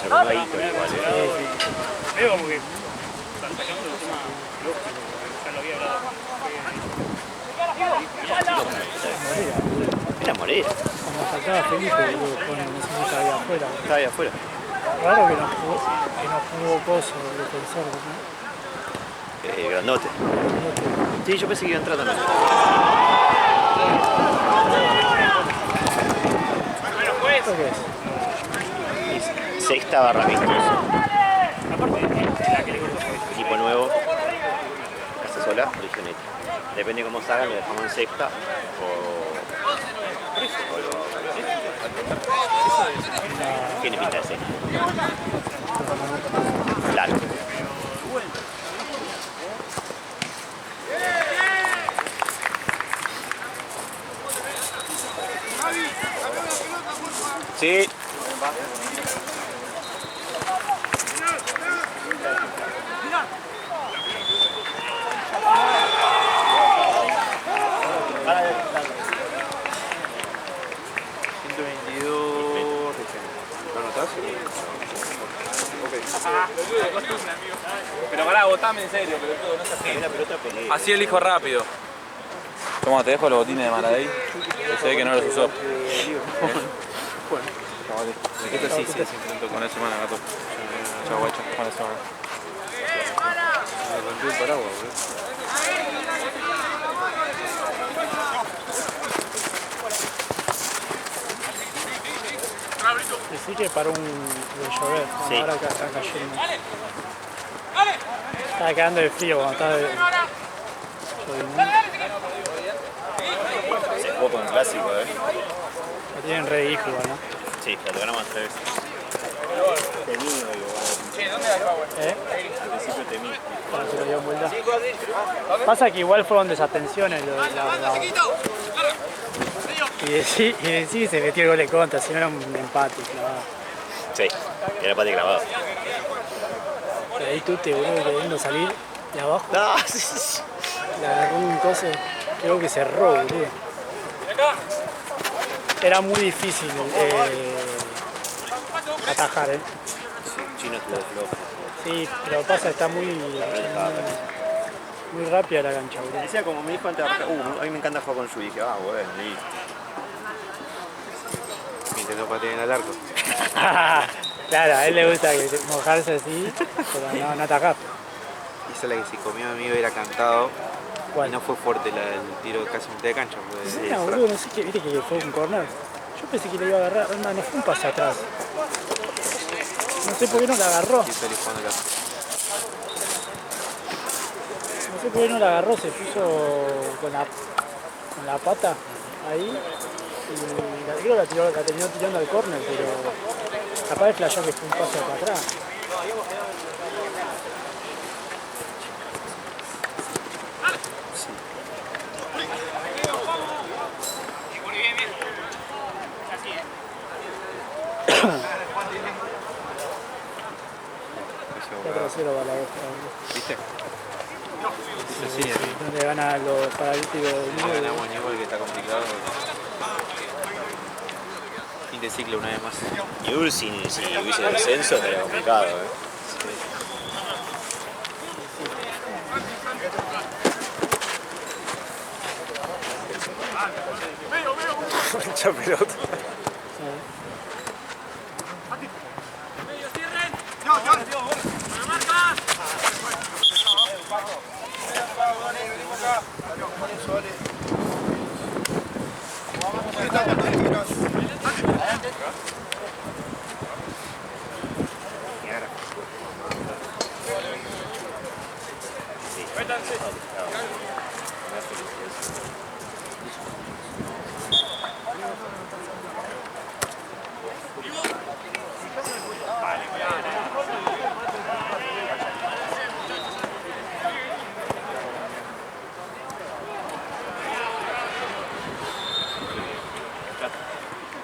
se comió ahí con igual. Veo como que están sacando el tema lógico, ya lo había hablado. Era Morera. Cuando faltaba Felipe, bueno, no sé si estaba ahí afuera. Estaba ahí afuera. Raro que no jugó Coso, el defensor, ¿no? Grandote. Sí, yo pensé que iba a entrar también. ¿Esto qué es? Sexta barra amistoso. Aparte, la que le cortó fue. Equipo nuevo. Casa sola, origineta. Depende cómo salgan, lo dejamos en sexta tiene pinta de sexta. Claro. Sí. Pero pará, votame en serio, pero todo, no seas Una pelota pelea. así elijo rápido. Toma, te dejo los botines de Maradei. Se ve que no los usó. Esto sí, buena semana, gato. Chau, guacho. Buena semana. Me rompió el paraguas, boludo. Decí que paró de llover, Sí. ahora acá está cayendo. Estaba quedando de frío cuando estaba lloviendo. Se jugó con un clásico, Lo tienen re hijo, ¿no? Sí, la tocamos 3 veces. Temí, ¿Eh? al principio temí. Cuando se lo dio vuelta. Pasa que igual fueron desatenciones y decí se metió el gol de contra, si no era un empate clavado. Sí, era empate grabado. Y ahí tú te boludo queriendo salir de abajo, No, sí, sí. le agarró un coso, creo que cerró, boludo. Era muy difícil atajar, Chino estuvo flojo. Sí, pero pasa está muy rápida la cancha, boludo. Decía como me dijo antes de arrancar, a mí me encanta jugar con Yu. Y dije, bueno, listo. Me intentó patear en el arco. Claro, a él le gusta mojarse así, pero no atacar. Esa es la que si comió mi amigo hubiera cantado. ¿Cuál? Y no fue fuerte el tiro casi en mitad de cancha. Fue No, boludo, no sé qué, viste que fue un corner. Yo pensé que le iba a agarrar, no fue un pase atrás. No sé por qué no la agarró. ¿Quién salió jugando acá? No sé por qué no la agarró, se puso con la pata ahí. Y creo que la terminó tirando al córner, pero capaz de flashear que fue un pase para atrás. Tercero va la otra. ¿Viste? Sí, donde gana los paralíticos No ganamos ni igual que está complicado. Fin de ciclo una vez más. Y Ursi, si hubiese descenso, estaría complicado, Mucha pelota.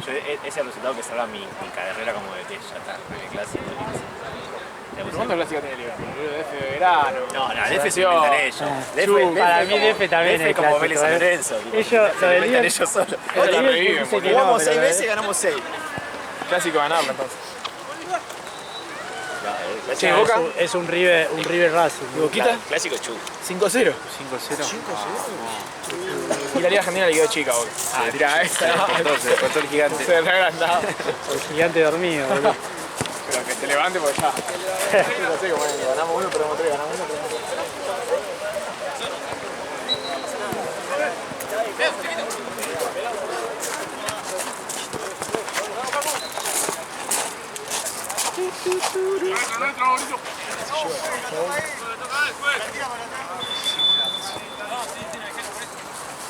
Yo ese resultado que salga mi carrera como de ya está, en el clásico. ¿Cuántos clásicos tiene Liverpool? DF de verano. No, DF se inventan ellos. Para mí DF también DF es como clásico, Vélez San Lorenzo. Ellos, Se lo de inventan Liverpool, ellos solos. lo de Liverpool dice que no, Jugamos pero 6 veces y ganamos 6. Clásico ganable entonces. Clásico, Sí, Boca. Es un River Racing. ¿Y Boquita? clásico Chu. 5-0. 5-0. Y la Liga Argentina le quedó chica, Boca. Ah, tirá esta. Se cortó el gigante. Se le ha agrandado. El gigante dormido, boludo. Pero que se levante porque ya. No sé cómo es, ganamos uno, perdemos tres, ganamos uno, perdemos tres.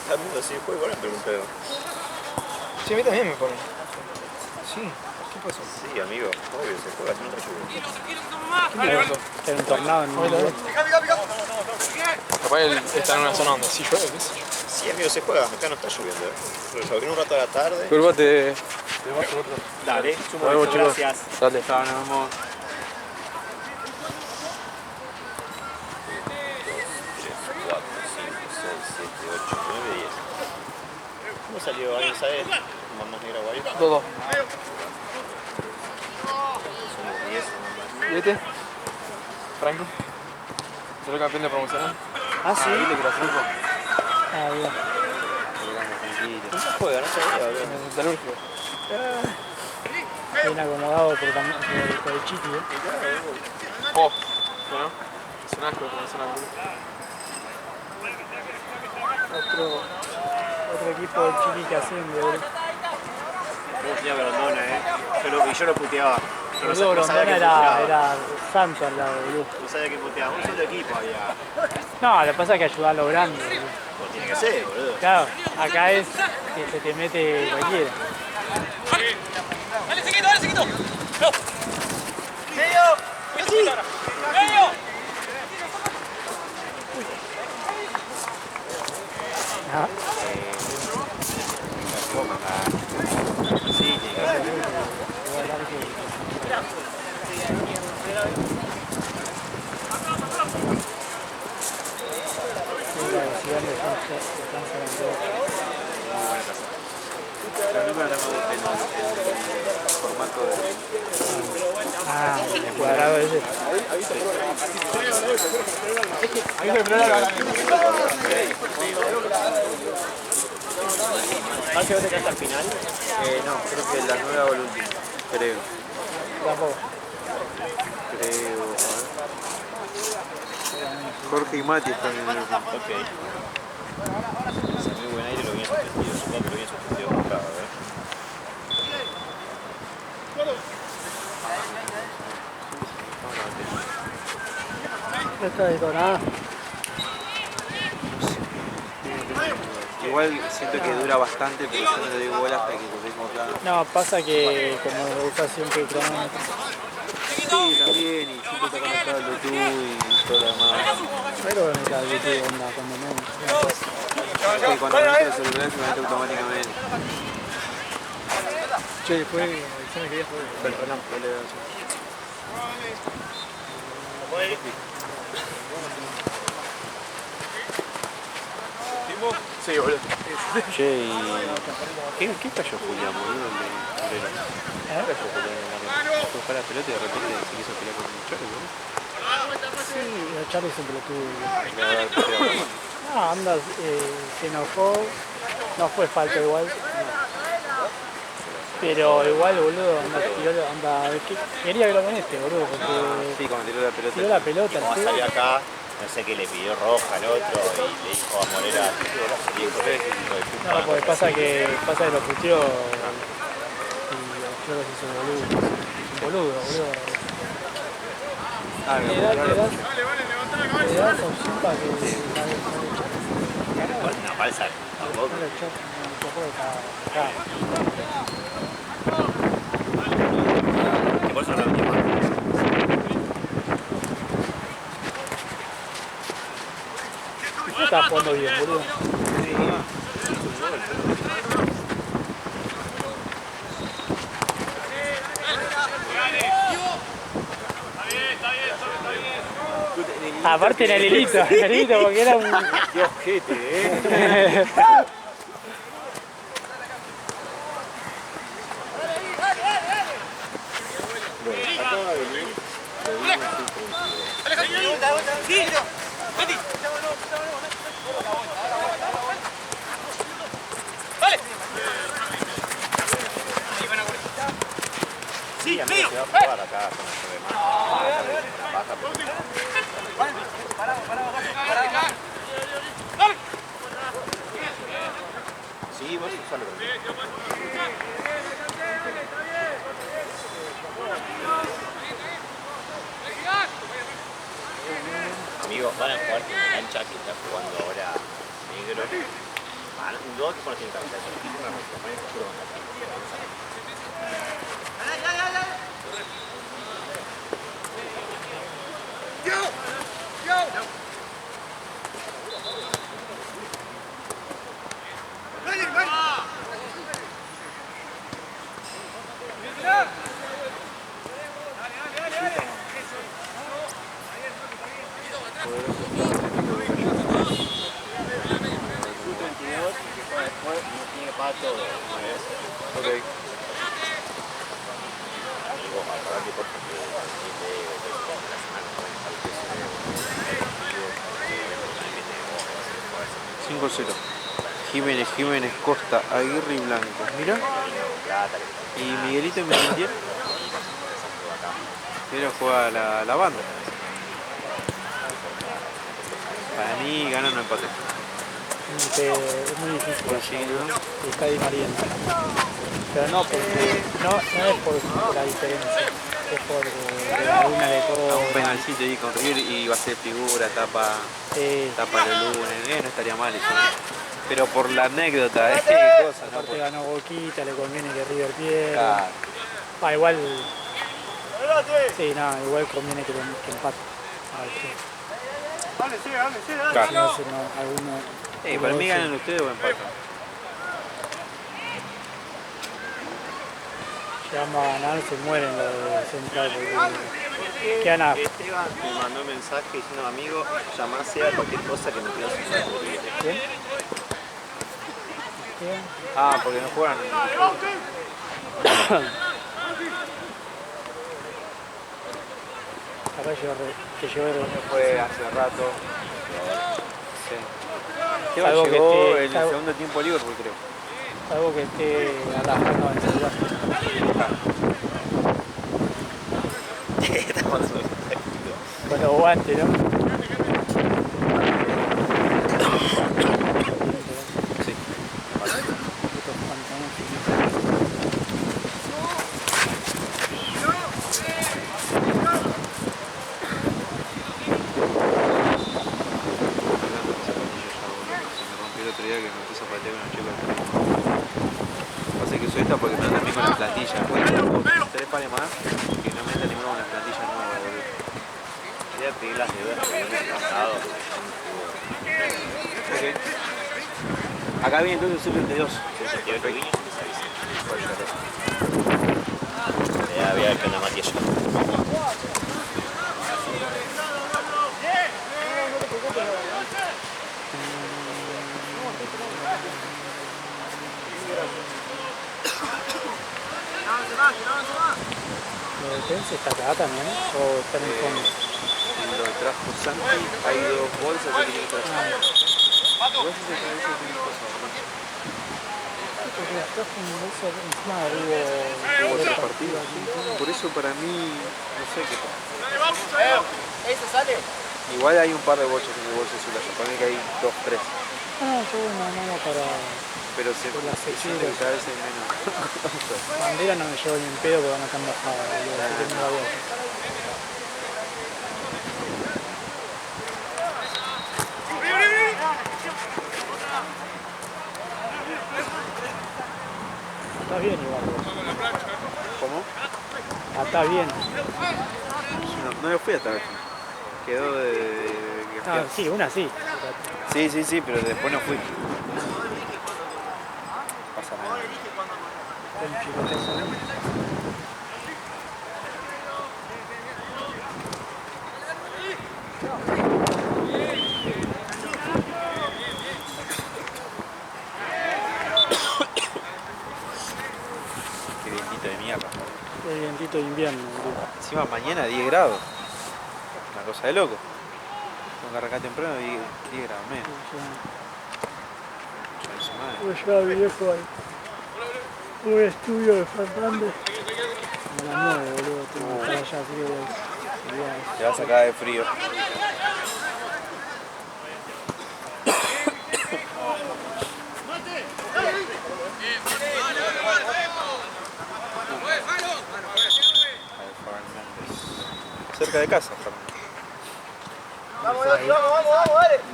Está viendo así después, bueno, pero un pedo. Sí, a mí también me pone. Sí, ¿qué pasó? Sí, amigo, obvio, se juega sin otra lluvia. ¿Qué le pasó? Era un tornado en un Capaz él está en una zona donde sí llueve, qué sé yo. Sí, amigo, se juega, acá no está lloviendo. Pero se abrió un rato a la tarde. Curvate. Dale, Nos sumo vemos, eso, chicos. gracias. Dale. Chao, nos vemos. 4, 5, 6, 7, 8, 9, 10. ¿Cómo salió? ¿Alguien sabe? Más negra guay. 2-2. Somos 10, más. ¿Y este? Franco. ¿Será campeón de promocional? Ah, sí. ¿Viste que lo flujo? Ah, bien. ¿Cómo se juega? No sabía, boludo. En el metalúrgico. Bien acomodado por el Chiqui, ¿eh? Oh, bueno. Es un asco de promocional. Otro equipo del Chiqui que haciendo, boludo. ¿Cómo tenía Grondona, Yo lo puteaba. Yo no Boludo, sabía que Grondona puteaba. era santo al lado, boludo. No sabía que puteaba. Un solo equipo había. No, lo que pasa es que ayuda a los grandes, boludo. Como tiene que ser, boludo. Claro, acá es que se te mete cualquiera. Dale, seguito, dale, seguito. No. Ah, Sí, tiene que ser. la velocidad de Francia Los números no me gustan el formato de... Ah, el cuadrado ese. ¿Vas a llevarte hasta el final? No, creo que la nueva o la última. Creo. Tampoco. Creo. Jorge y Mati están en el último. Ok. Es muy buen aire, lo bien suspendido. Yo creo que lo bien suspendido acá, a ver. No está detonada. Igual siento que dura bastante, pero yo no le doy bola hasta que el ritmo plano. No, pasa que como usa siempre el cronómetro. Sí, también, y siempre está conectado al Bluetooth y todo lo demás. Pero me cae YouTube, onda, cuando no. Que cuando meto el celular se me mete automáticamente. Che, después, yo me quería joder. Perdón, Sí, boludo. Che, y... ¿Qué falló Julián, boludo? ¿Qué falló Julián? Fue para la pelota y de repente se quiso pelear con el Cholo, boludo. Sí, el Charlie siempre lo tuvo. Le va a dar pelea a Roma. No, anda, se enojó. No fue falta igual. Pero igual, boludo, quería que lo conecte, boludo, porque Sí, cuando tiró la pelota. tiró la pelota. Como ¿sí? salió acá, no sé qué le pidió roja al otro y le dijo a Morera, le dijo, hijo de puta. No, porque pasa que lo puteó y yo lo hizo boludo. Boludo. Ah, Le das opción para que Una falsa, tampoco. Que por eso no lo metí más. Usted está jugando bien, boludo. Aparte en el hilito porque era un... Qué ojete, Bueno, acaba de venir Sí, amigo, se va a jugar acá con el problema. Baja, sí, vos usalo también. Amigos, van a jugar con la cancha que está jugando ahora negro. Dos que ponen cabeza. Tiene que pagar todo. Ok. Digo, para que por Cinco 0. Jiménez, Costa, Aguirre y Blanco. Mira. Y Miguelito y Miguel. Quiero jugar la banda. Para mí ganan o empate. Es muy difícil. Por sí, ¿no? Y está Di María. Pero no, porque no es por la diferencia. Es por la una de todo. Un penalcito ahí con River y va a ser figura, tapa los lunes. No estaría mal eso, ¿no? Pero por la anécdota, cosa, ¿no? Aparte ganó Boquita, le conviene que River Claro. pierda. Igual. Sí, no, igual conviene que empate. Claro. Si no, alguno. Para mí ganan ustedes o empatan. Llegamos a ganar, se mueren los de Central porque quedan a... Esteban me mandó un mensaje diciendo, amigo, llamá sea cualquier cosa que me quieras usar. ¿Quién? ¿Quién? Ah, porque no juegan. Acá que llegó Fue hace rato. Sí. Salvo que llegó esté- en el salvo- segundo tiempo a Liverpool, creo. algo que esté atajando en el celular. Con los guantes, ¿no? Sí. Estos pantalones. Se me rompió el otro día que me puse a patear con los chicos. Pasa que soy esta porque me andan bien con la plantilla. Tengo 3 pares más que no me entra ninguno con la plantilla nueva, boludo. Voy a pedir las deudas que habíamos pasado. Ok. Acá viene entonces el sub-22. Voy a ver qué onda Matías. ¿Los defensas está acá también? ¿O están en fondo? Lo trajo Santi, hay 2 bolsas que tienen que traer. Vos sí se trae eso, tiene cosas, hermano. Porque las trajo un bolso encima de Hubo otro partido. Por eso para mí, no sé qué pasa. Igual hay un par de bolsos en el bolso de Zulaya. Para mí que hay 2, 3. yo una mano para Pero se Por las siente sechilas. que cada vez hay menos. bandera, no me llevo ni en pedo porque van a estar bajadas, boludo, así que no la voy a hacer. Está bien igual. ¿Cómo? Está bien. No lo fui hasta ver. Quedó de Ah, sí, una sí. Sí, pero después no fui. Pasa nada. Un chicotazo, ¿no? Qué vientito de mierda. El vientito de invierno, boludo. Encima mañana 10 grados. Una cosa de loco. Tengo que arrancar temprano y 10 grados menos. Voy a llevar a mi viejo al un estudio de Fernández. A las 9, boludo. Tengo que estar allá, así que voy a... Te vas a cagar de frío. Cerca de casa, Vamos, dale.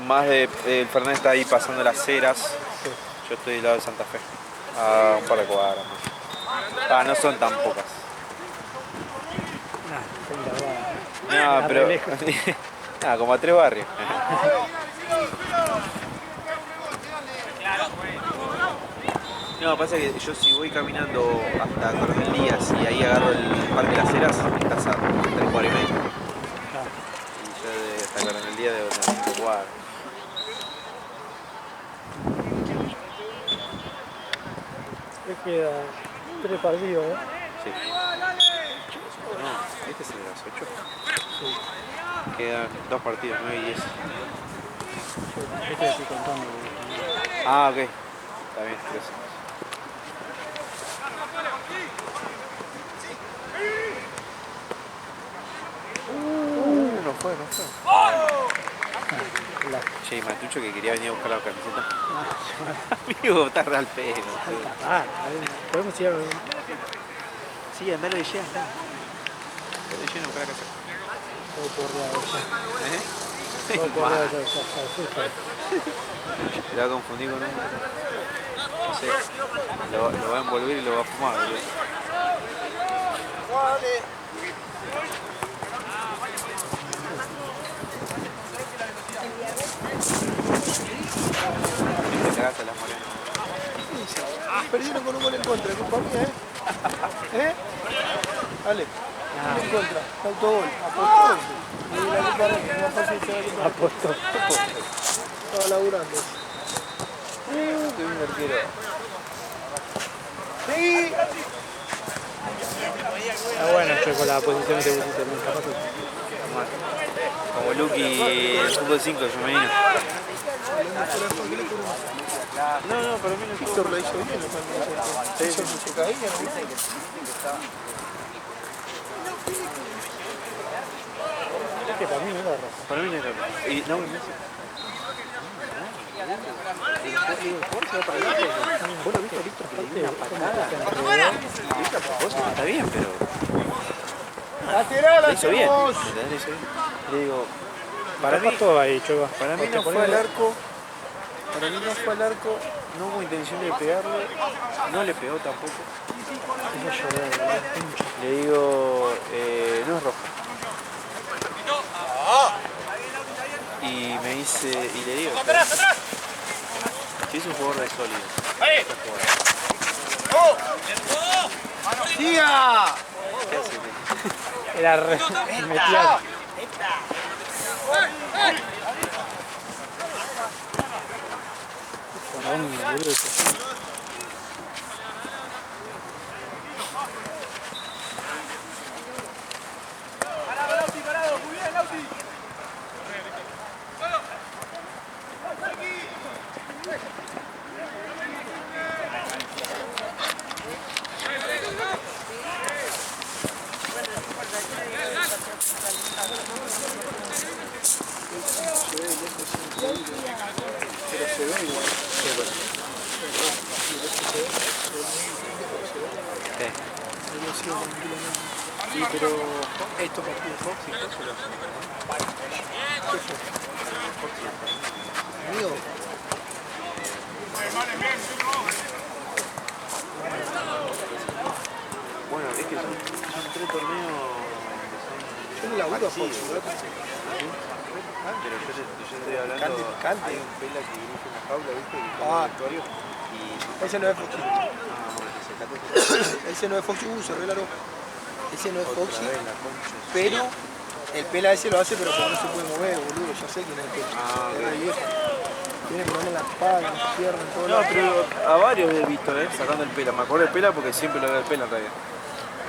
más de el Fernández está ahí pasando las ceras. Yo estoy del lado de Santa Fe. A un par de cuadras más. Ah, no son tan pocas. No, pero. Ah, como a 3 barrios. No, pasa que yo si voy caminando hasta Coronel Díaz y ahí agarro el Parque Las Heras, estás a 3 cuadras y media. Y yo hasta Coronel Díaz debo tener 5 cuadras. Me queda 3 partidos, ¿eh? Sí. No, este es el de las 8. Sí. Quedan 2 partidos, 9 y 10. Este estoy contando. Ah, ok. Está bien, 3. No fue. Che, y Matucho que quería venir a buscar la camiseta. Amigo, está al pelo. Podemos ir a... Sí, andalo de lleno, andalo. Andalo de lleno a buscar la camiseta. Se va a confundir con un... No sé. Lo va a envolver y lo va a fumar, boludo. Te cagaste las morenas. Perdieron con un gol en contra, es culpa mía, ¿eh? Dale. Gol en contra, autogol, apostó. Y la culpa no fácil se va a culpar. Apostó. Estaba laburando. Qué bien arquero. Sí. Está bueno, yo con la posición que te pusiste, me capaz que... Como Lucky en fútbol 5, yo me vino. No, para mí no es Víctor lo hizo bien, se caía, ¿no? que para mí no era roja. Para mí no era roja. Y no, Messi. ¿Vos lo viste, Víctor? Que le dio una patada. Está bien, pero... ¡Lateral, Lo hizo bien. hacemos! Lo hizo bien. Le digo, para mí todo ahí, Choba. Para mí no fue al arco. Para mí no fue al arco. No hubo intención de pegarle. No le pegó tampoco. Le digo, no es roja. Y me dice, y le digo, si es un jugador de sólido. ¡Siga! Era re... metía... Sí, pero estos partidos Fox y Fox se lo hacen. Amigo. Bueno, es que son 3 torneos. Yo no laburo a Fox, pero yo estoy hablando. Cante. Hay un pela que dirige una jaula, ¿viste? Y Ese no es Foxy. Ese no es Foxy, se re largo. Ese no es Foxy, pero el pela ese lo hace, pero como no se puede mover, boludo. Ya sé quién es el pela. Es re viejo. Tiene problemas en la espalda, en las piernas, en todo. no, pero a varios he visto, sacando el pela. Me acuerdo del pela porque siempre lo veo el pela en realidad.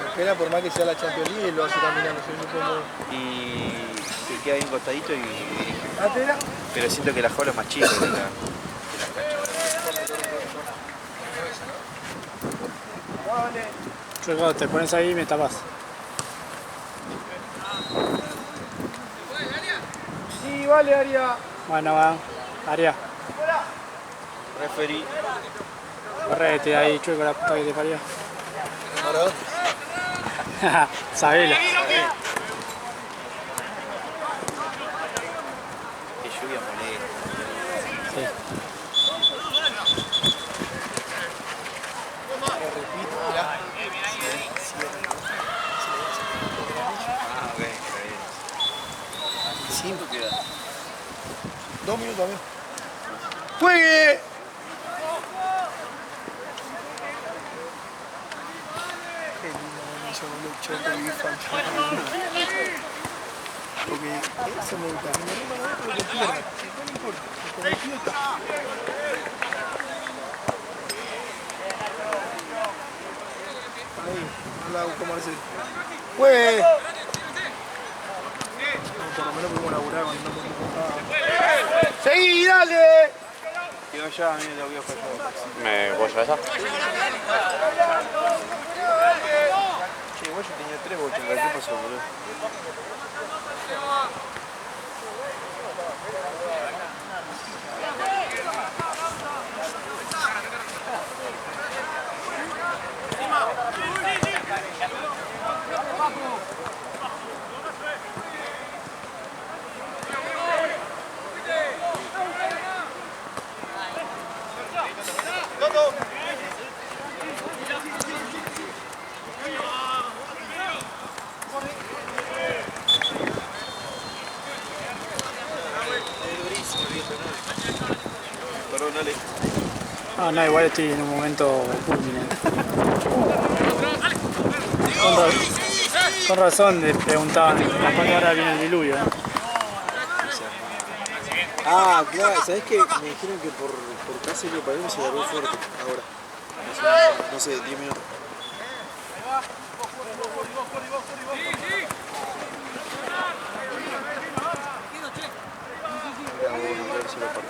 El pela, por más que sea la Champions League, lo hace caminando, se no puede mover. Y que queda ahí un costadito y... Pero siento que la jaula es más chica que la Yo cuando te pones ahí me tapas. Sí, vale, Aria. Bueno, va. Aria. referí. Correte ahí, chueco, la puta que te parió. ¿Para dónde? Sabela. Qué lluvia molesta. Sí. Repito, mirá. Ah, ok, está bien. 5 queda. 2 minutos también. ¡Juegue! Qué lindo me hizo un choque y fantástico. Porque eso me gusta. Me rima la otra que pierda. No importa. El cometido está. Ahí, no la hago como Marcelo. ¡Juegue! No, por lo menos podemos laburar cuando no podemos contar. ¡Seguí, dale! Que vaya, a mí lo voy a fallar. ¿Me voy a esa? Che, igual yo tenía 3 bochas, ¿qué pasó, boludo? Perdón, dale. Ah, no, igual estoy en un momento culminante. Con razón le preguntaban, capaz que ahora viene el diluvio, ¿no? Ah, claro, ¿sabés qué? Me dijeron que por casi que Palermo se largó fuerte ahora. No sé, 10 minutos. Mira, vos, no ver si lo partí.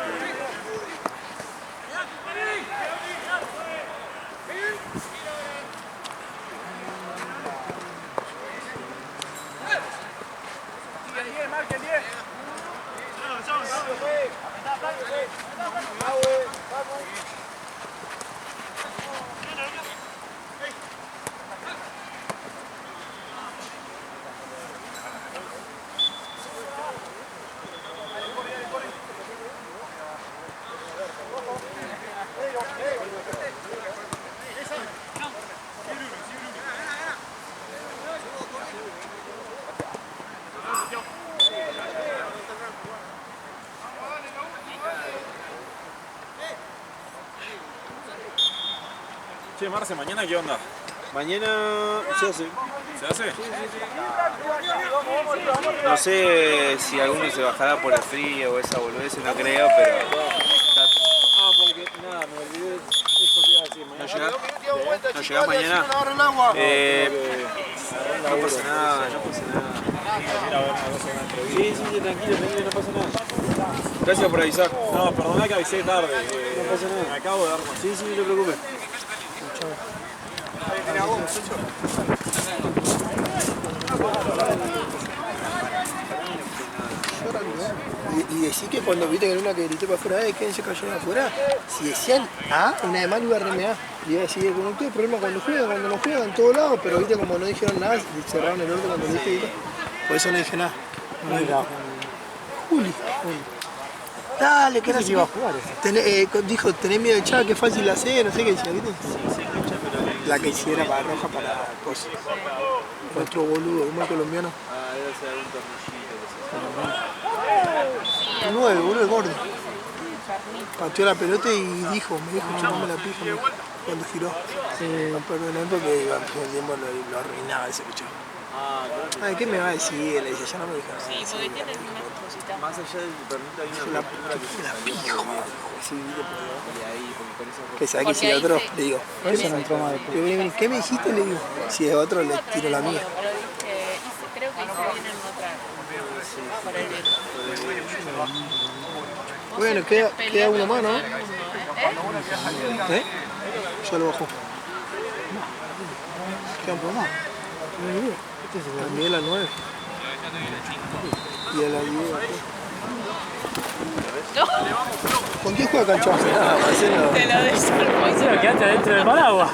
Che, Marce, ¿mañana qué onda? Mañana se hace. ¿Se hace? No sé si alguno se bajará por el frío o esa boludez, no creo, pero... Ah, porque nada, me olvidé eso que iba a decir. ¿No llegás? ¿No llegás mañana? No pasa nada, no pasa nada. Sí, tranquilo, no pasa nada. Gracias por avisar. No, perdona que avisé tarde. No pasa nada. Me acabo de dar cuenta. Sí, no te preocupes. Y decir que cuando viste que era una que grité para afuera, ¿quién se cayó de afuera? Si decían A, una de más iba a RMA. Y iba a decir, no tuve problema cuando no juegan en todos lados, pero viste como no dijeron nada, cerraron el orto cuando le dije, ¿viste? Por eso no dije nada. No dije nada. Juli. Dale, que no iba a jugar ese. Dijo, tenés miedo de echar, qué fácil hacer, no sé qué decía, ¿viste? La que hiciera para roja para cosas. Otro boludo, un mal colombiano. Ah, debe ser algún tornillito. El 9, boludo, el gordo. Pateó la pelota y me dijo, chupame la pija, me dijo, cuando giró. No, perdón, porque al tiempo lo arruinaba ese bicho. Ay, ¿qué me va a decir? Le dice, ya no me dijo nada. Sí, porque tiene algunas cositas. Más allá del tornito hay una pintura que se La pijo. Sí, y ahí, porque con eso... que sabe que si el otro, le digo. Por eso no entró más después. ¿Qué me dijiste? Le digo. Si es otro, le tiro la mía. Pero creo que hice bien en no traer. para el viejo. Bueno, queda uno más, ¿no? ¿Eh? Ya lo bajó. Queda un poco más. A Miguel a 9. Y a la 10. No, ¿Con quién juega Canchón? Nada, Marcelo. te lo desarmo. Marcelo, quedaste adentro del paraguas.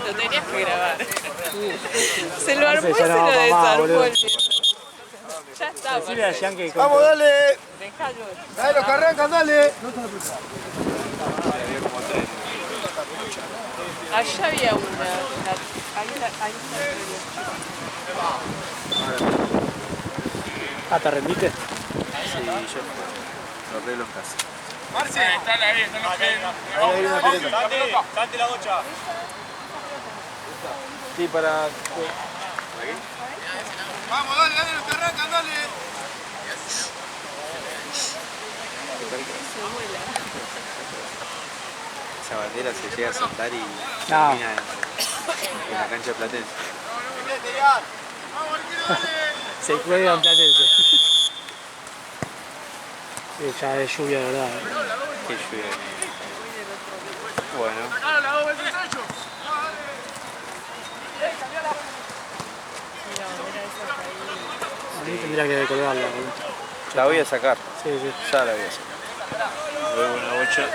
Lo tenías que grabar. Se lo armó y ya se no lo va pa' más, desarmó. boludo. Ya está, Decirle a Jean que Vamos, dale. Dejalo. Dale, los que arrancan, dale. Allá había una. Ahí está el reloj. Ah, ¿te rendiste? Sí, yo lo arreglo en casa. Marce, están ahí, están los que. Date la bocha. Sí, para... Vamos, dale, dale, los que arrancan, dale. Esa bandera se llega a saltar y No. termina en la cancha platense. Se cuelga en Platense. Sí, ya es lluvia de verdad. Qué lluvia. Bueno. A mí tendría que colgarla, boludo. La voy a sacar. Sí, sí. Ya la voy a sacar. Luego una bocha.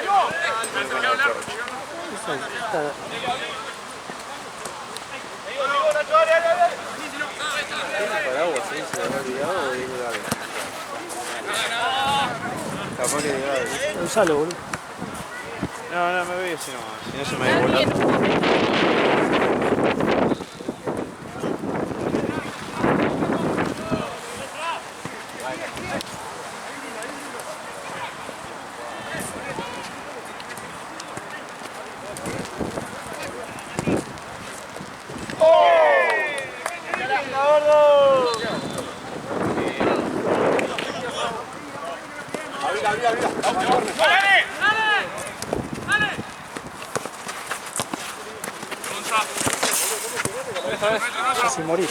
Luego una otra bocha. Está- Paraguas, ¿sí? ¿Se le habrá olvidado o digo Gaby? Capaz que de Gaby. Usalo, boludo. No, me voy así nomás. Si no se me va a volar. En un momento. Casi morí.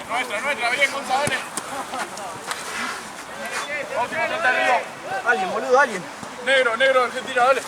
Nuestra, bien, González. Alguien, boludo, alguien. Negro, Argentina, dale.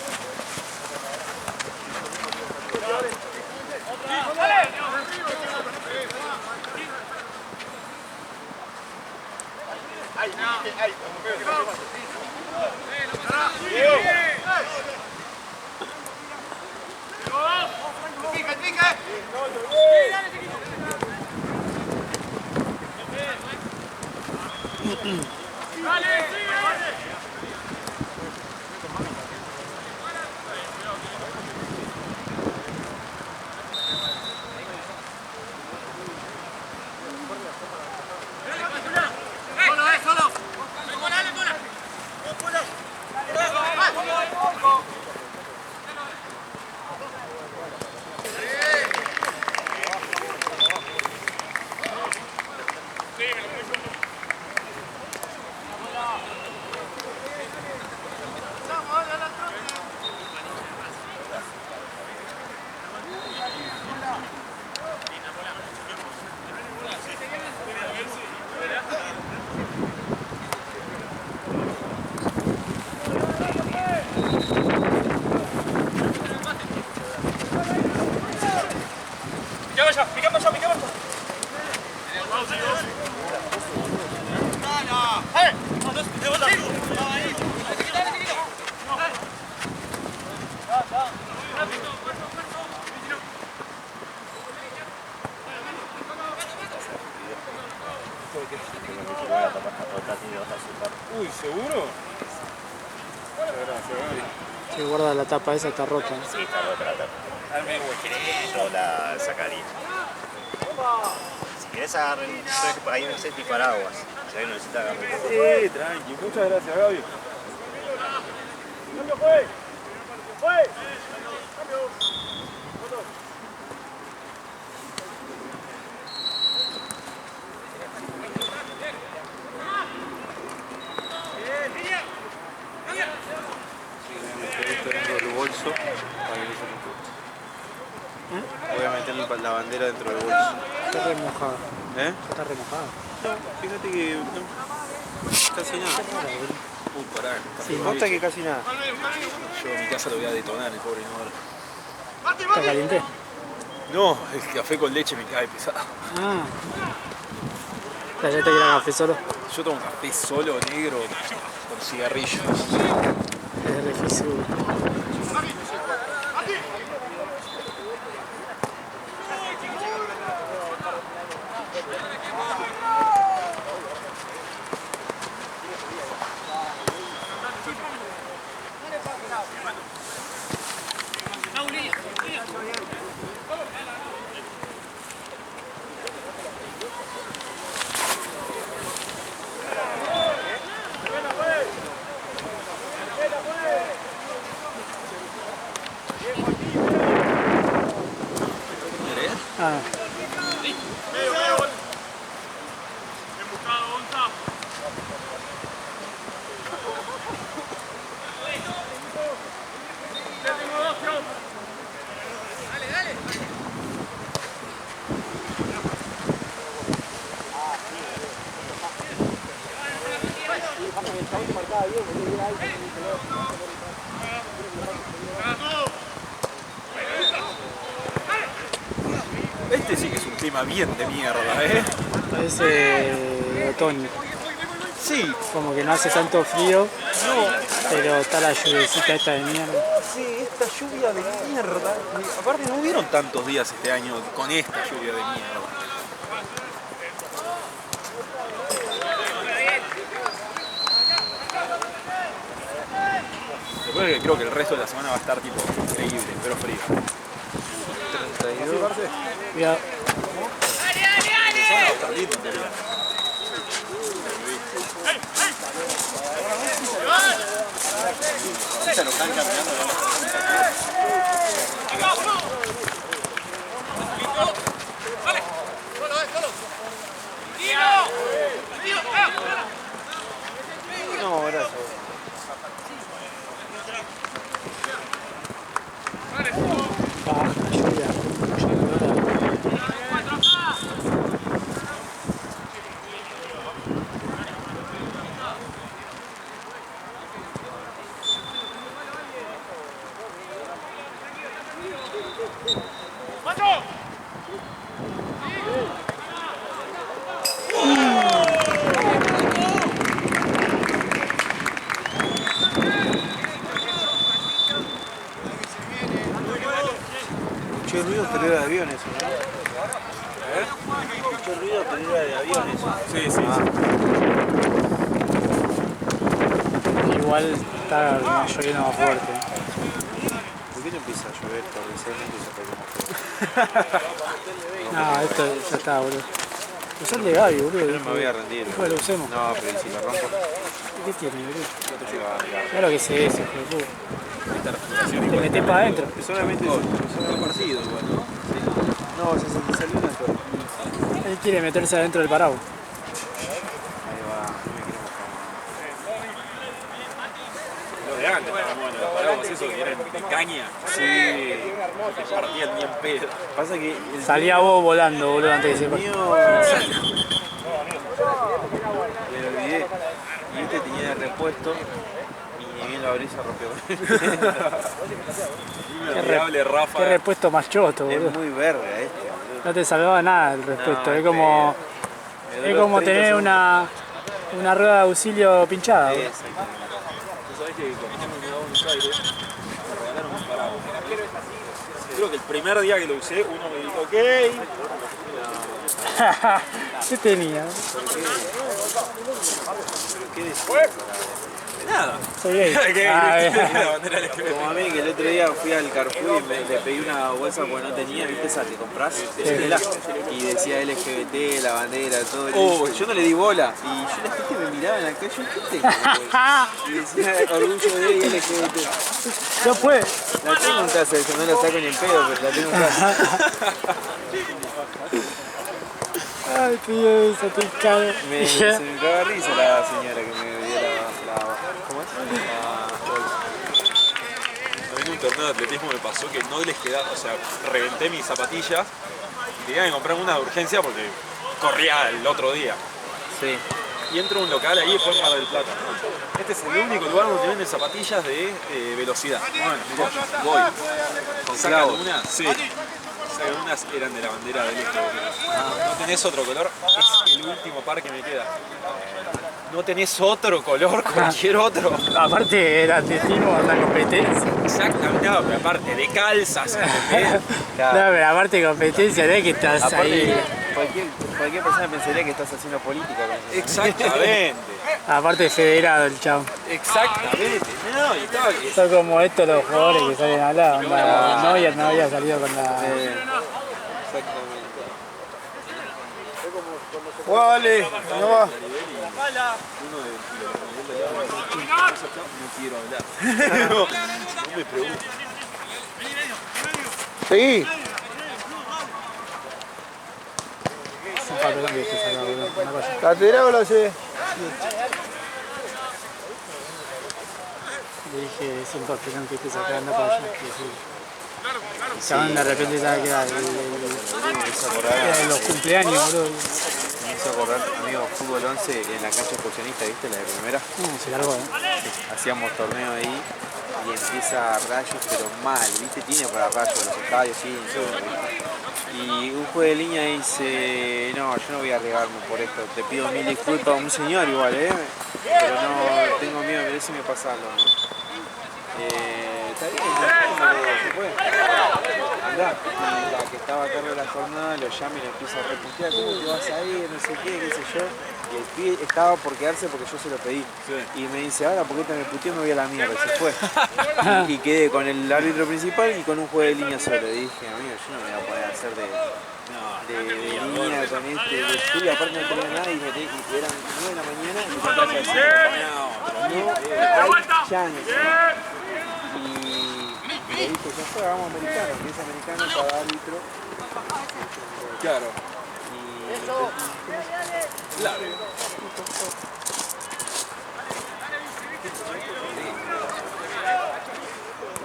Uy, ¿seguro? Que guarda la tapa esa, está rota. Sí, está rota la tapa. Yo la sacaría. Si querés agarrar hay un set y paraguas. Si alguien necesita agarrar. Sí, tranqui. Muchas gracias, Gaby. Esto dentro del bolso para que no se me Voy a meter la bandera dentro del bolso. Está remojado. ¿Eh? Está remojado. No, fíjate que no, casi nada. Pará. Sí, Consta que casi nada. Yo en mi casa lo voy a detonar, el pobre inodoro. ¿Está caliente? No, el café con leche me cae pesado. Ah. Ya te queda café solo. Yo tomo café solo, negro, con cigarrillos. Es re fisura. Ah. Este sí que es un clima bien de mierda, ¿eh? Parece otoño. Sí, Como que no hace tanto frío, pero está la lluviecita esta de mierda. sí, esta lluvia de mierda. Aparte no hubieron tantos días este año con esta lluvia de mierda. Después que creo que el resto de la semana va a estar tipo increíble, pero frío. 32. Cuidado. Va a estar lindo en teoría. Se lo están cambiando. No, gracias. Baja lluvia. Escuché ruido, pero era de aviones, ¿no? Escuché ruido, pero era de aviones. Sí, sí. Igual está lloviendo más fuerte. ¿Por qué no empieza a llover torrencialmente y se pone como No, esto ya está, boludo. Usá el de Gaby, boludo. No me voy a rendir. Después lo usemos. No, pero ¿y si lo rompo? ¿Qué tiene, boludo? Ahí va, ahí va. Claro que es eso, hijo de puta. Te metés para adentro. Solamente es partido igual, ¿no? No, se salió una torre. Él quiere meterse adentro del paraguas. Ahí va, no me quiero mojar. Los de antes estaban buenos, los paraguas esos que eran de caña. Sí. Que partían ni en pedo. Pasa que el Salía vos volando, boludo, antes que sepa. mío... Me lo olvidé. Y este tenía de repuesto. Y ni bien lo abrí se rompió. Inolvidable Rafa. Qué repuesto más choto, Es boludo. muy verga este, boludo. No te salvaba nada el repuesto. No, Es como, Me es duró como 30 tener segundos. una rueda de auxilio pinchada, boludo. Exactamente. Vos sabés que cuando yo me mudé a Buenos Aires, me regalaron un paraguas. Creo que el primer día que lo usé, uno me dijo, ok. ¿Qué tenía? ¿Qué decís? Nada. Soy gay. ¿Qué? Ah, bien. La bandera LGBT. Como a mí que el otro día fui al Carrefour y le pedí una bolsa porque no tenía, ¿viste esa que compras? Tela. Y decía LGBT, la bandera, todo. Oh. Yo no le di bola. Y yo la gente me miraba en la calle, ¿qué tengo? Y decía orgullo de LGBT. No puede. La tengo en casa, eso no la saco ni en pedo, pero la tengo en casa. Ay, tío, eso te cago. Se me caga risa la señora que me dio la ¿cómo es? La bolsa. en un torneo de atletismo me pasó que no les quedaba, o sea, reventé mis zapatillas y tenía que comprar una de urgencia porque corría el otro día. Sí. Y entro a un local ahí, fue en Mar del Plata. Este es el único lugar donde venden zapatillas de velocidad. Bueno, voy. Con Sacan clavos. una, sí. Sacan unas, eran de la bandera del este. No tenés otro color, es el último par que me queda. No tenés otro color, cualquier otro. Aparte era atletismo, la competencia. Exactamente, no, pero aparte de calzas, ¿entendés? No, pero aparte de competencia, no es que estás Aparte, ahí. cualquier persona pensaría que estás haciendo política con eso. Exactamente. Aparte federado el chavo. Exactamente. No, y estaba que Son como estos los jugadores que salen a hablar. Neuer no había salido con la. Exactamente. Vale, no va. no quiero hablar. No me preguntes. Sí. Es un papelón que estoy sacando, boludo, una cosa. ¿Catedral o la C? Le dije, es un papelón que estoy sacando para allá. El chabón de repente sabe que era los cumpleaños, boludo. Me hizo acordar, amigo, fútbol 11 en la cancha excursionista, ¿viste? La de primera. Se largó, Sí, hacíamos torneo ahí y empieza Rayos, pero mal, ¿viste? Tiene para Rayos los estadios, sí, todo, ¿viste? Y un juez de línea dice, no, yo no voy a arriesgarme por esto, te pido mil disculpas a un señor igual, pero no, tengo miedo, mirá si me pasa algo. Está bien, no se puede. Andá. Y la que estaba a cargo de la jornada lo llama y le empieza a reputear, ¿cómo te vas a ir? No sé qué sé yo. Y el pibe estaba por quedarse porque yo se lo pedí. Sí. Y me dice, ahora porque te me puteó me voy a la mierda. Y se fue. y quedé con el árbitro principal y con un juez de línea solo. Y dije, amigo, yo no me voy a poner a hacer de línea con este, de estudio, aparte no tenía nada y eran 9 de la mañana y yo estaba así, no hay chance. Y le dije, ya fue, hagamos americano, que es americano cada árbitro. Claro. Claro.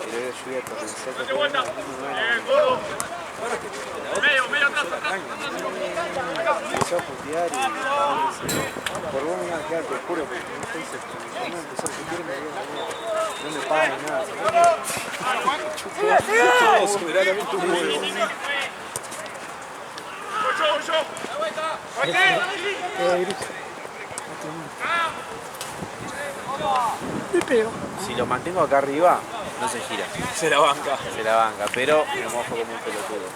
Pero era lluvia torrencial. Empezó a putear y por vos me iba a quedar, te juro, porque no estoy cuando empezó a putear y me dio no me pagan nada. Todo soberanamente un juego. Me pego. Si lo mantengo acá arriba, no se gira. Se la banca. Se la banca, pero me mojo como un pelotudo.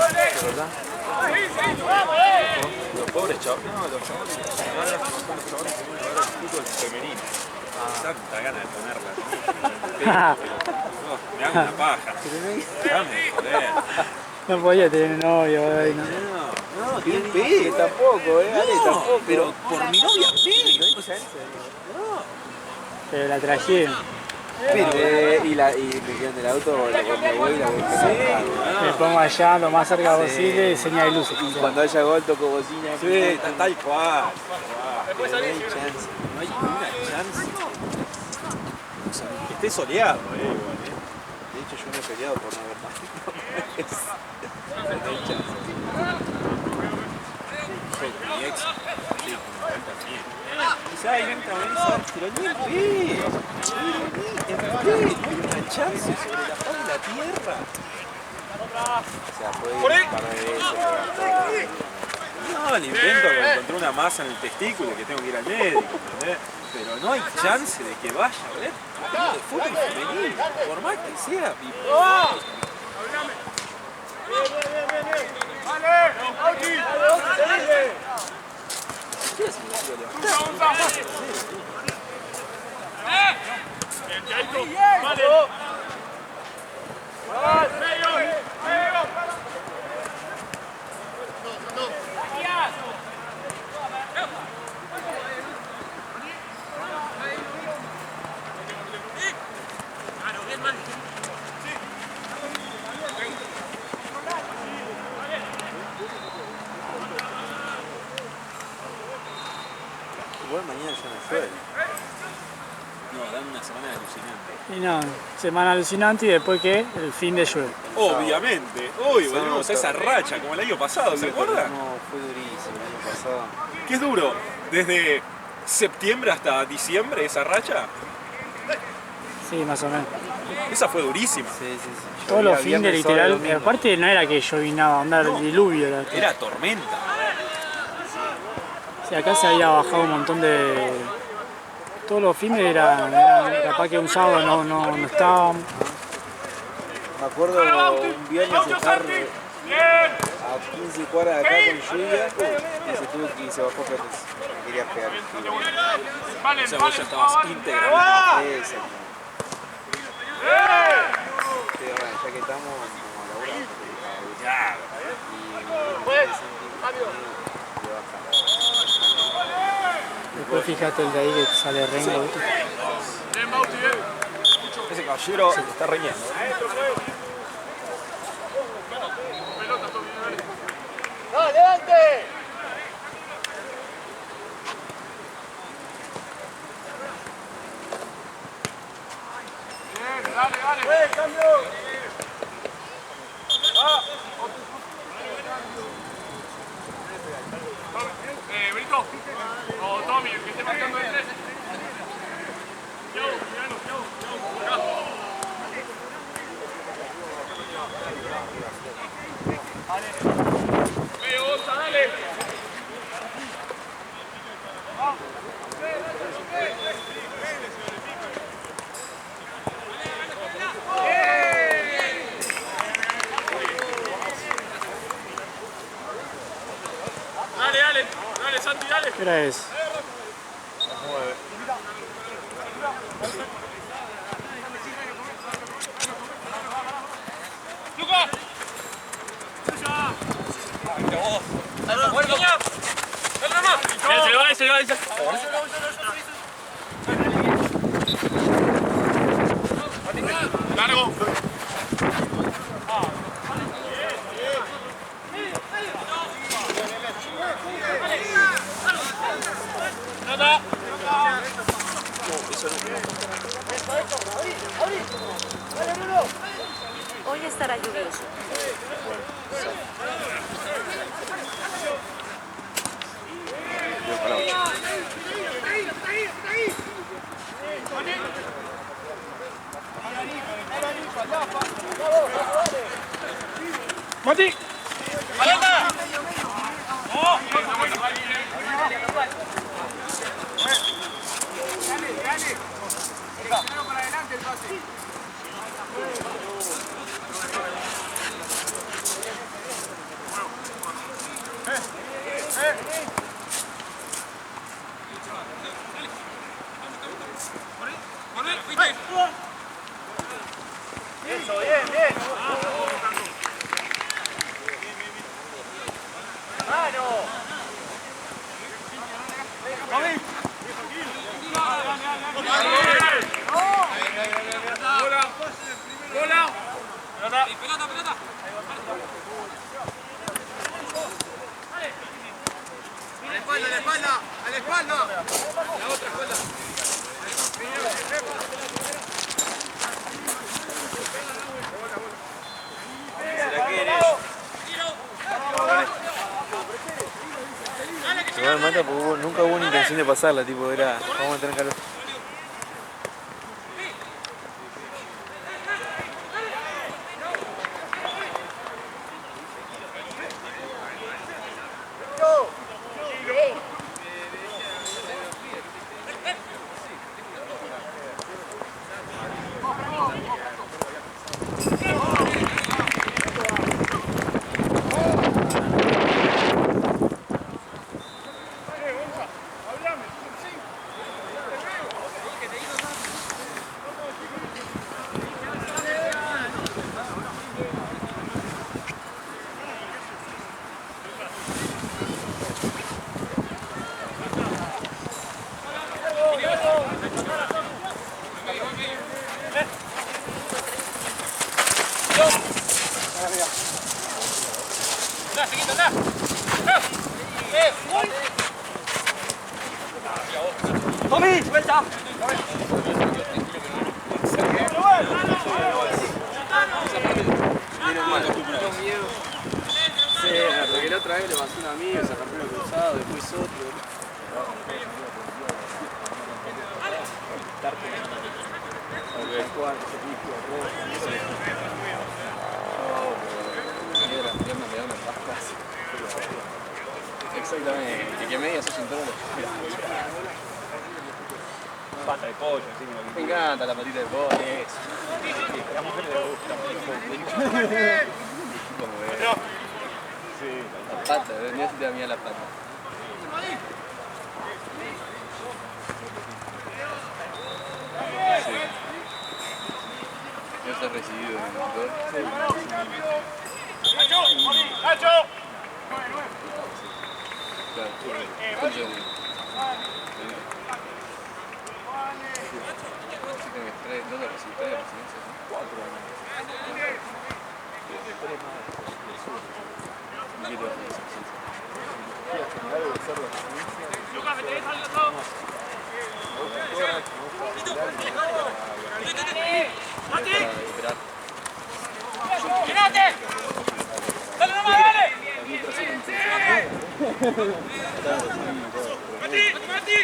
¿De verdad? Los pobres chavos. No, los chavales. Los chavales que vienen a ver el fútbol femenino. Tanta gana de ponerla. No, me hago una paja. Déjame joder. No podía tener novio, boludo. No, Y el pibe tampoco, Ale, tampoco. pero por mi novia sí. Pero la trajeron. Pero, y me quedo en el auto, me voy y la voy a Me pongo allá lo más cerca posible y señal de luces. Y cuando haya gol toco bocina. Sí, tal cual. Pero no hay chance. No hay una chance. O sea, que esté soleado, igual, De hecho yo me he peleado por no ver más. No hay chance. Mi ex, sí, también. Dice, ay, vente a ver, pero ni en pedo. No hay una chance sobre la faz de la tierra. O sea, puede ir un par de veces. No, el invento que encontré una masa en el testículo que tengo que ir al médico, ¿entendés? Pero no hay chance de que vaya a ver partido de fútbol femenino, por más que sea. Igual mañana yo no dan una semana alucinante. Y no, semana alucinante y después ¿qué? El fin de llueve. Obviamente. Hoy volvimos a esa racha como el año pasado, ¿se acuerdan? No, fue durísimo el año pasado. ¿Qué es duro? Desde septiembre hasta diciembre esa racha. Sí, más o menos. Esa fue durísima. Sí, sí, sí. Todos los Llovía fines viernes, sábado y literal, domingo. aparte no era que llovinaba, onda No. el diluvio era. Era tormenta. Sí, acá se había bajado un montón de... Todos los fines era capaz que un sábado no estábamos. Me acuerdo un viernes estar a 15 cuadras de acá con lluvia y se tuvo que se bajó pero me quería pegar el tiro. O sea, vos ya estabas íntegra. Esa, ¿no? Sí, bueno, ya que estamos, vamos a laburar porque Ya. Después fíjate el de ahí que sale Rengo, ¿viste? Ese caballero se te está reñando. Benito, o Tommy, el que esté marcando de tres. Dale. Dale, Santi, dale. ¿Qué hora es? Lucas. Se va. Largo. Hoy estará lluvioso. Mati. Eso, bien. ¡Mano! Pelota. A la espalda. La otra espalda. ¿Será que eres? Igual me mata porque nunca hubo una intención de pasarla, tipo, era, vamos a tener calor. Menos mal. Sí, porque la otra vez le pasó a un amigo, se rompió el cruzado, después otro. Exactamente, que media sos un toro. Pata de pollo, así como Me encanta la patita de pollo, eso. a la mujer le gusta Como ve. La pata, mira si te da miedo la pata. Sí. ¿No estás recibido en el motor? Claro. ¿Cuántos años? ¿Dónde recibiste? ¿Tres residencias? 4 años. ¿Y qué te vas a hacer? Lucas, ¿me tenés algo todo? ¡Mati! Esperar. ¡Quédate! ¡Dale nomás, dale! ¡Mati! ¡Mati!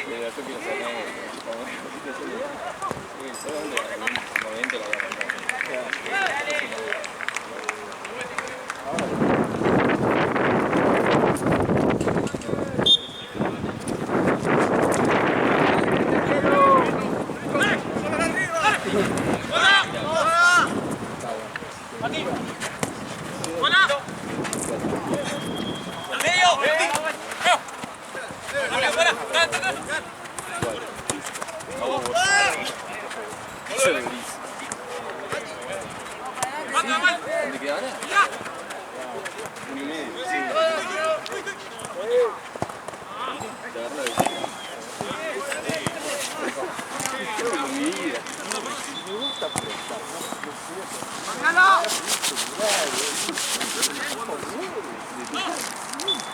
¿Dónde queda ahora? 1 y medio. Te agarró de mi vida.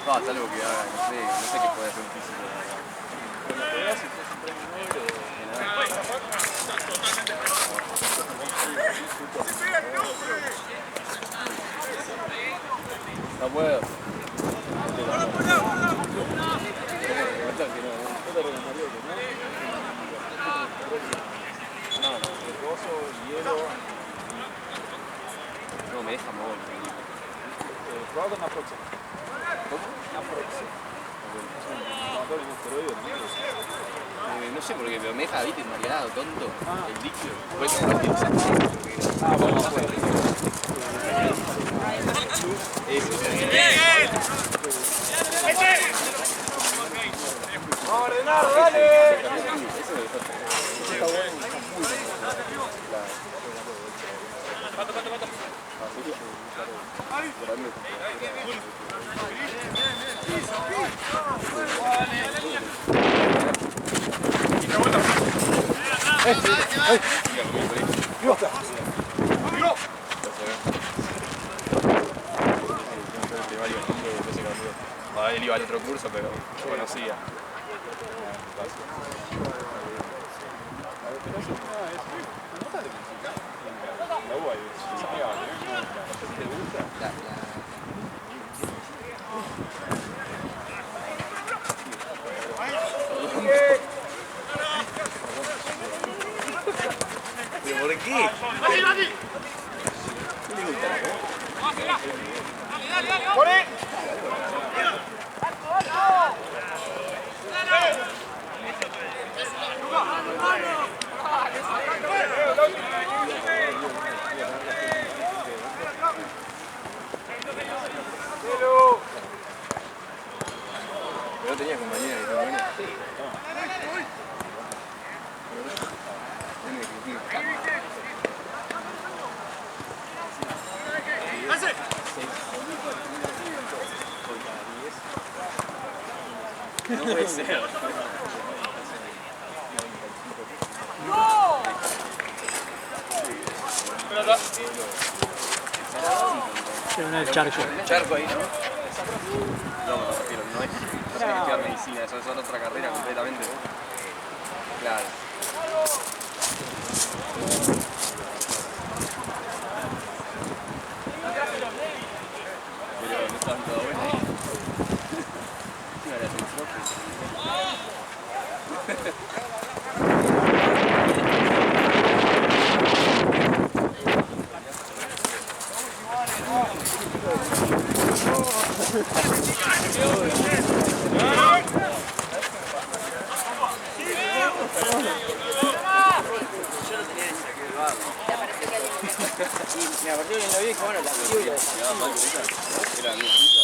No, salvo que haga, no sé qué puede hacer un físico. No puedo. No, me deja mover. Probá con Naproxen. ¿Cómo? Naproxen. No sé por qué, pero me deja, viste, mareado, tonto. El líquido. Por eso Vamos afuera. ¡Vamos a ordenar, dale! Está bueno. Él iba al otro curso, pero conocía. ¿Pero por qué? Pero no tenía compañía que buena. No puede ser. En el charco. Charco ahí, ¿no? No, me refiero, no es estudiar medicina, eso es otra carrera completamente. Claro. Pero no estaban todos buenos. Iba a la atención. Me apareció que no vi, bueno, la Era bien.